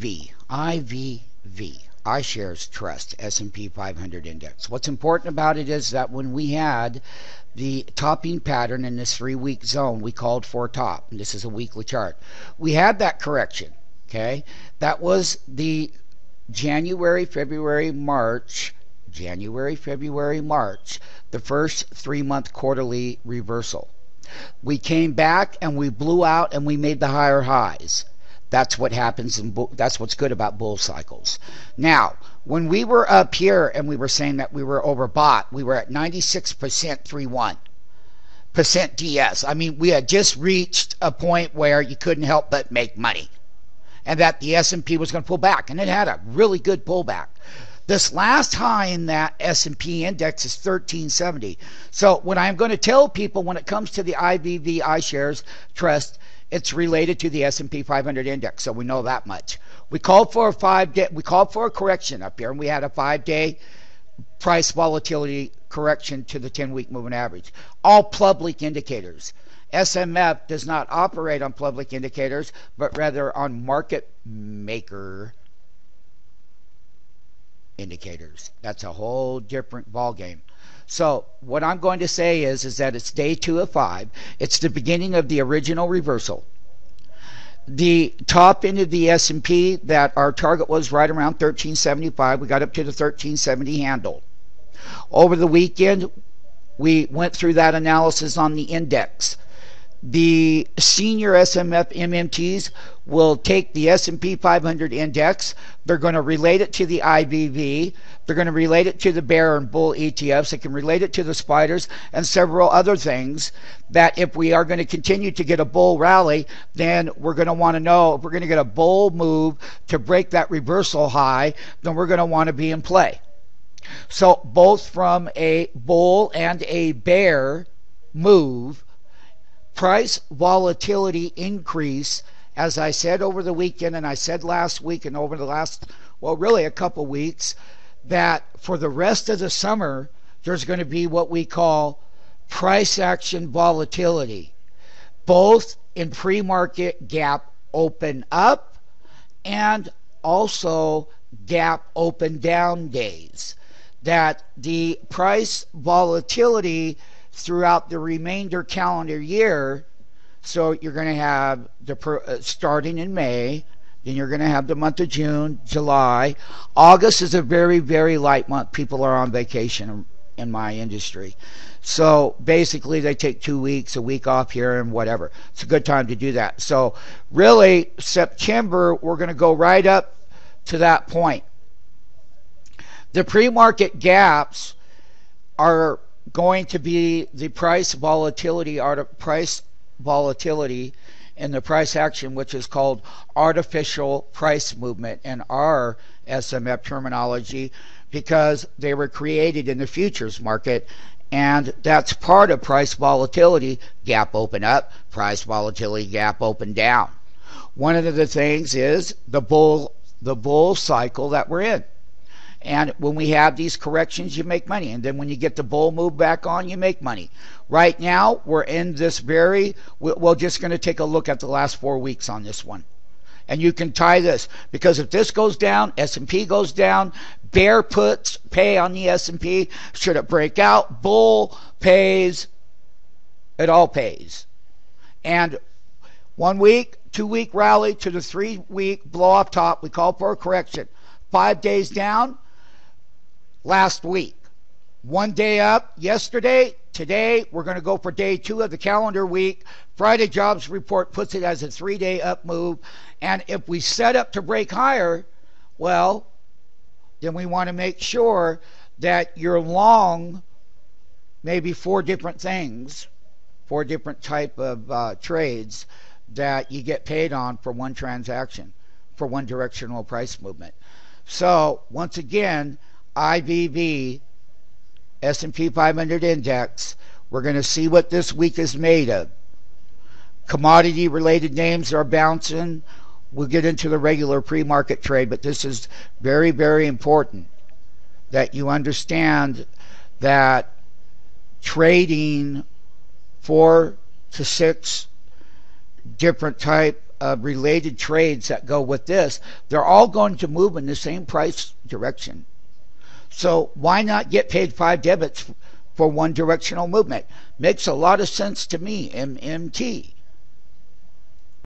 IVV, iShares Trust S&P 500 Index. What's important about it is that when we had the topping pattern in this 3-week zone, we called for a top, and this is a weekly chart. We had that correction, okay? That was the January, February, March, the first 3-month quarterly reversal. We came back and we blew out and we made the higher highs. That's what happens, that's what's good about bull cycles. Now, when we were up here and we were saying that we were overbought, we were at 96% 3.1% DS. I mean, we had just reached a point where you couldn't help but make money, and that the S&P was going to pull back, and it had a really good pullback. This last high in that S&P index is 1370. So what I'm going to tell people when it comes to the IVV iShares Trust, it's related to the S&P 500 index, so we know that much. We called for a 5-day, we called for a correction up here, and we had a 5-day price volatility correction to the 10-week moving average. All public indicators. SMF does not operate on public indicators, but rather on market maker indicators. That's a whole different ballgame. So what I'm going to say is that it's day 2 of 5. It's the beginning of the original reversal. The top end of the S&P, that our target was right around 1375. We got up to the 1370 handle. Over the weekend, we went through that analysis on the index. The senior SMF MMTs will take the S&P 500 index. They're going to relate it to the IVV. They're going to relate it to the bear and bull ETFs. They can relate it to the spiders and several other things that if we are going to continue to get a bull rally, then we're going to want to know if we're going to get a bull move to break that reversal high, then we're going to want to be in play. So both from a bull and a bear move, price volatility increase, as I said over the weekend and I said last week and over the last, well, really a couple weeks, that for the rest of the summer, there's going to be what we call price action volatility, both in pre-market gap open up and also gap open down days. That the price volatility throughout the remainder calendar year, so you're going to have the starting in May, then you're going to have the month of June, July. August is a very, very light month. People are on vacation in my industry. So basically they take 2 weeks, a week off here and whatever. It's a good time to do that. So really September, we're going to go right up to that point. The pre-market gaps are going to be the price volatility in the price action, which is called artificial price movement in our SMF terminology, because they were created in the futures market, and that's part of price volatility. Gap open up, price volatility, gap open down. One of the things is the bull cycle that we're in. And when we have these corrections, you make money. And then when you get the bull move back on, you make money. Right now, we're in this we're just going to take a look at the last 4 weeks on this one. And you can tie this, because if this goes down, S&P goes down, bear puts pay on the S&P. Should it break out, bull pays, it all pays. And 1 week, 2 week rally to the 3 week blow off top, we call for a correction. 5 days down, last week. 1 day up yesterday. Today we're going to go for day 2 of the calendar week. Friday jobs report puts it as a 3-day up move. And if we set up to break higher, well, then we want to make sure that you're long maybe 4 different things, 4 different type of trades that you get paid on for one transaction, for one directional price movement. So once again, IVV, S&P 500 index, we're going to see what this week is made of. Commodity related names are bouncing. We'll get into the regular pre-market trade, but this is very, very important that you understand that trading 4 to 6 different type related trades that go with this, they're all going to move in the same price direction. So why not get paid 5 debits for one directional movement? Makes a lot of sense to me, MMT.